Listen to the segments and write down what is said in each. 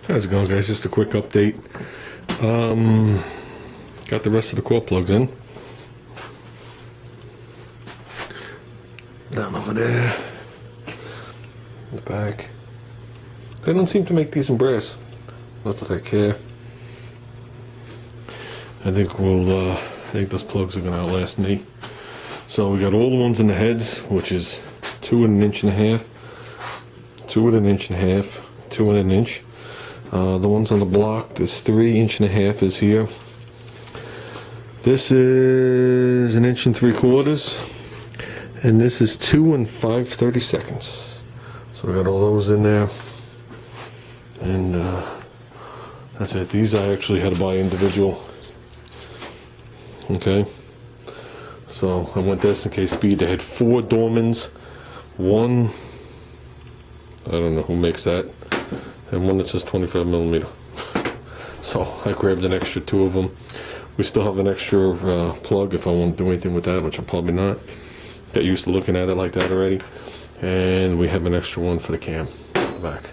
How's it going, guys? Just a quick update. Got the rest of the core plugs in. Down over there. In the back. They don't seem to make these in brass. Not that I care. I think I think those plugs are going to outlast me. So we got all the ones in the heads, which is 2 and 1.5 inches, 2 and 1.5 inches, 2 and 1 inch. The ones on the block, this 3.5 inches is here. This is 1 3/4 inches, and this is 2 and 5/32. So we got all those in there, and that's it. These I actually had to buy individual. Okay, so I went to S&K Speed. They had 4 Dormans, one, I don't know who makes that, and one that says 25 millimeter. So I grabbed an extra 2 of them. We still have an extra plug if I want to do anything with that, which I'm probably not. Got used to looking at it like that already. And we have an extra one for the cam back.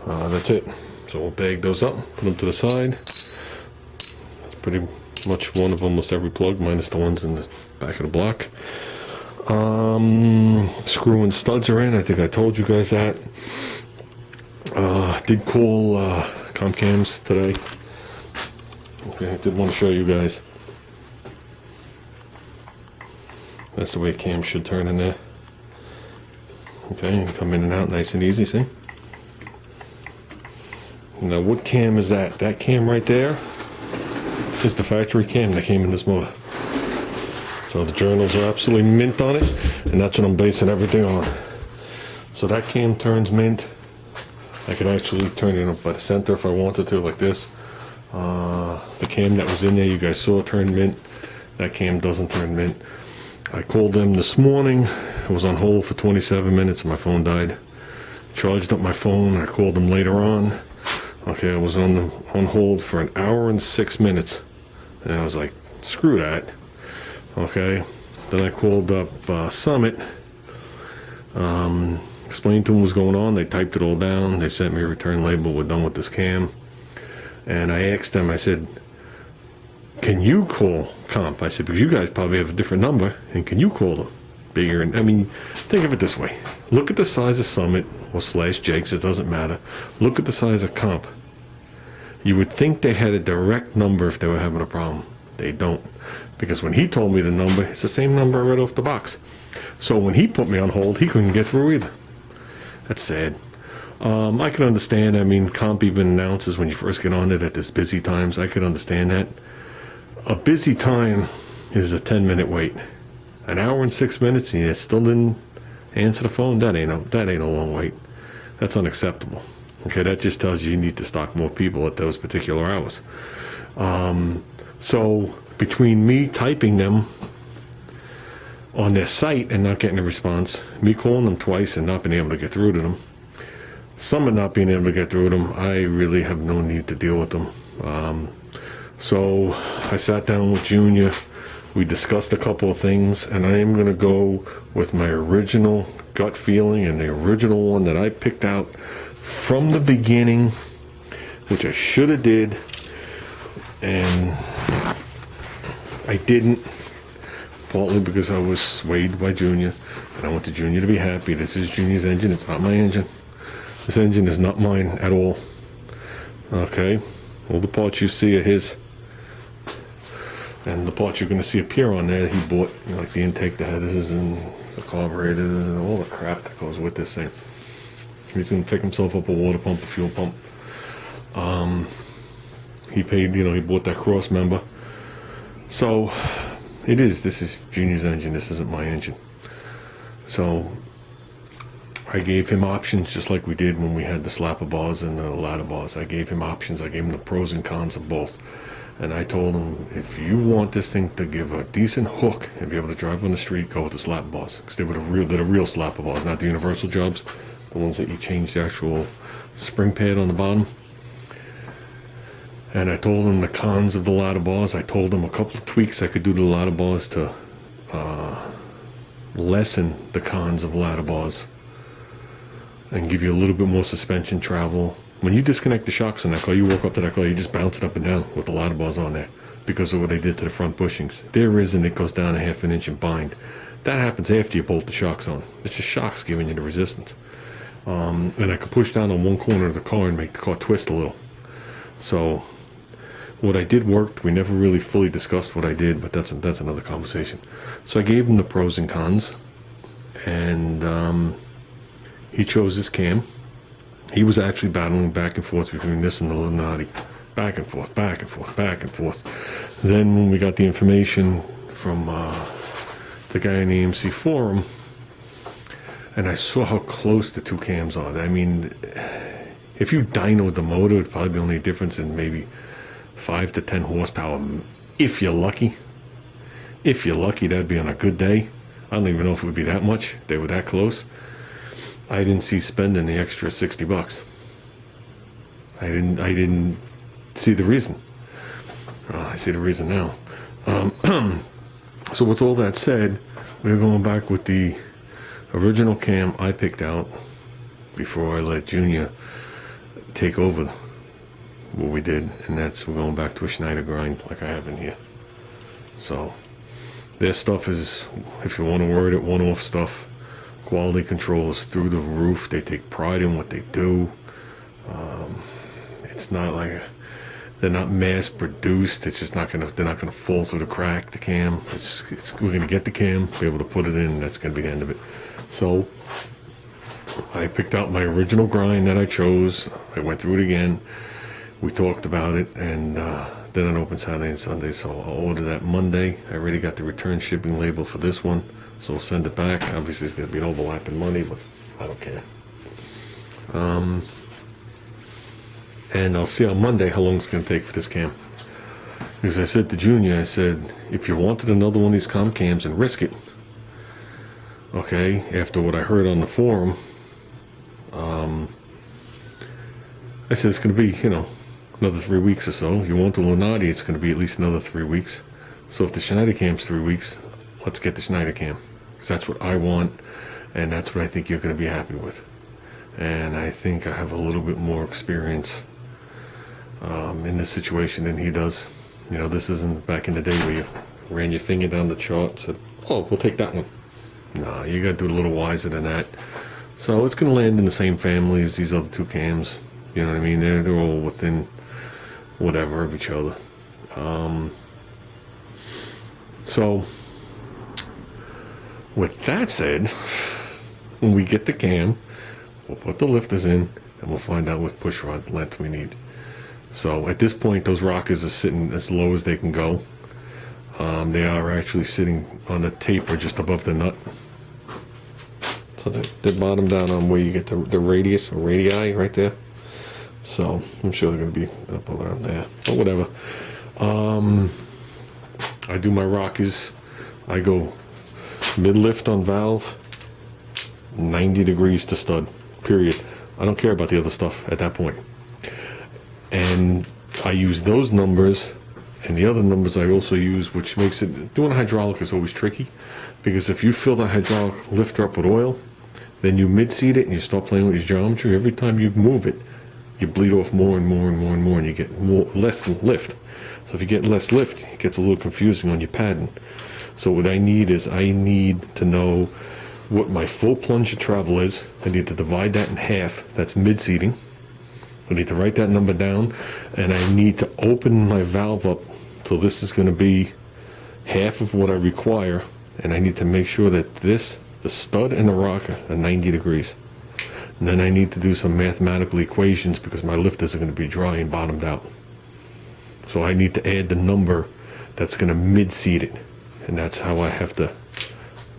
That's it. So we'll bag those up, put them to the side. It's pretty much one of almost every plug, minus the ones in the back of the block. Screw and studs are in. I think I told you guys that. Did call Comcams today. Okay, I did want to show you guys. That's the way cam should turn in there. Okay, you can come in and out nice and easy, see? Now what cam is that? That cam right there is the factory cam that came in this motor. So the journals are absolutely mint on it, and that's what I'm basing everything on. So that cam turns mint. I could actually turn it up by the center if I wanted to, like this. The cam that was in there, you guys saw, turned mint. That cam doesn't turn mint. I called them this morning. I was on hold for 27 minutes and my phone died. Charged up my phone. I called them later on. Okay, I was on hold for 1 hour and 6 minutes. And I was like, screw that. Okay. Then I called up Summit. Explained to them what was going on. They typed it all down. They sent me a return label. We're done with this cam. And I asked them, I said, can you call Comp? I said, because you guys probably have a different number, and can you call them? Bigger, and I mean, think of it this way. Look at the size of Summit or /Jakes, it doesn't matter. Look at the size of Comp. You would think they had a direct number if they were having a problem. They don't. Because when he told me the number, it's the same number right off the box. So when he put me on hold, he couldn't get through either. That's sad. I can understand. I mean, Comp even announces when you first get on it that there's busy times. I could understand that. A busy time is a 10-minute wait. 1 hour and 6 minutes, and you still didn't answer the phone. That ain't a long wait. That's unacceptable. Okay, that just tells you need to stock more people at those particular hours. So between me typing them on their site and not getting a response, me calling them twice and not being able to get through to them, Summit not being able to get through to them, I really have no need to deal with them. So I sat down with Junior. We discussed a couple of things, and I am going to go with my original gut feeling and the original one that I picked out from the beginning, which I should have did, and I didn't, partly because I was swayed by Junior, and I wanted Junior to be happy. This is Junior's engine. It's not my engine. This engine is not mine at all. Okay? All the parts you see are his. And the parts you're going to see appear on there, he bought, you know, like the intake, the headers, and the carburetor, and all the crap that goes with this thing. He's going to pick himself up a water pump, a fuel pump. He paid, you know, he bought that cross member. So, this is Junior's engine. This isn't my engine. So, I gave him options just like we did when we had the slapper bars and the ladder bars. I gave him options. I gave him the pros and cons of both. And I told him, if you want this thing to give a decent hook and be able to drive on the street, go with the slapper bars. Because they're the real slapper bars, not the universal jobs. The ones that you change the actual spring pad on the bottom. And I told him the cons of the ladder bars. I told him a couple of tweaks I could do to the ladder bars to lessen the cons of ladder bars and give you a little bit more suspension travel When you disconnect the shocks on that car, you walk up to that car, you just bounce it up and down with the ladder bars on there because of what they did to the front bushings. There isn't, it goes down a half an inch in bind. That happens after you bolt the shocks on. It's just shocks giving you the resistance. And I could push down on one corner of the car and make the car twist a little. So what I did worked. We never really fully discussed what I did, but that's another conversation. So I gave him the pros and cons, and he chose this cam. He was actually battling back and forth between this and the Lunati. Back and forth, back and forth, back and forth. Then when we got the information from the guy in the AMC forum, and I saw how close the two cams are. I mean, if you dynoed the motor, it'd probably be only a difference in maybe 5 to 10 horsepower, if you're lucky. If you're lucky, that'd be on a good day. I don't even know if it would be that much. They were that close. I didn't see spending the extra $60. I didn't see the reason. I see the reason now. So with all that said, we're going back with the original cam I picked out before I let Junior take over what we did, and that's we're going back to a Schneider grind like I have in here. So their stuff is, if you want to word it, one-off stuff. Quality control is through the roof. They take pride in what they do. It's not like they're not mass produced. It's just they're not gonna fall through the crack, the cam. We're gonna get the cam, be able to put it in, and that's gonna be the end of it. So I picked out my original grind that I chose. I went through it again. We talked about it, and then an open Saturday and Sunday. So I'll order that Monday. I already got the return shipping label for this one, so I'll send it back. Obviously it's gonna be an overlap in money, but I don't care. And I'll see on Monday how long it's gonna take for this cam. Because I said to Junior, I said, if you wanted another one of these comp cams and risk it, okay, after what I heard on the forum, I said it's going to be, another 3 weeks or so. You want the Lunati, it's going to be at least another 3 weeks. So if the Schneider cam's 3 weeks, let's get the Schneider cam. Because that's what I want, and that's what I think you're going to be happy with. And I think I have a little bit more experience in this situation than he does. This isn't back in the day where you ran your finger down the chart and said, oh, we'll take that one. No, you got to do it a little wiser than that. So it's going to land in the same family as these other two cams. You know what I mean? They're all within whatever of each other. So with that said, when we get the cam, we'll put the lifters in and we'll find out what push rod length we need. So at this point, those rockers are sitting as low as they can go. They are actually sitting on a taper just above the nut. So they're bottomed out on where you get the radius or radii right there. So I'm sure they're going to be up around there, but whatever. I do my rockers. I go mid-lift on valve, 90 degrees to stud, period. I don't care about the other stuff at that point. And I use those numbers, and the other numbers I also use, which makes it, doing hydraulic is always tricky, because if you fill the hydraulic lifter up with oil, then you mid-seat it and you start playing with your geometry. Every time you move it, you bleed off more and more and more and more, and you get less lift. So if you get less lift, it gets a little confusing on your pattern. So what I need is, I need to know what my full plunge of travel is. I need to divide that in half. That's mid-seating. I need to write that number down, and I need to open my valve up. So this is going to be half of what I require, and I need to make sure that the stud and the rocker are 90 degrees. And then I need to do some mathematical equations because my lifters are going to be dry and bottomed out. So I need to add the number that's going to mid-seat it. And that's how I have to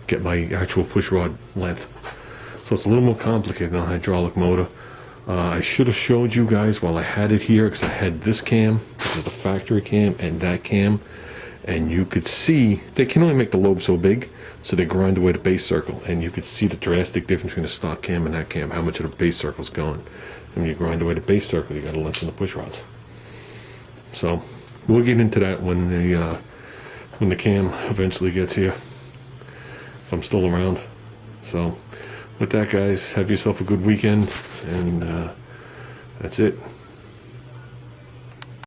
get my actual push rod length. So it's a little more complicated on a hydraulic motor. I should have showed you guys while I had it here, because I had this cam, which is the factory cam, and that cam. And you could see, they can only make the lobe so big, so they grind away the base circle. And you could see the drastic difference between the stock cam and that cam, how much of the base circle's gone. And when you grind away the base circle, you got to lengthen the push rods. So we'll get into that when the cam eventually gets here, if I'm still around. So with that, guys, have yourself a good weekend, and That's it.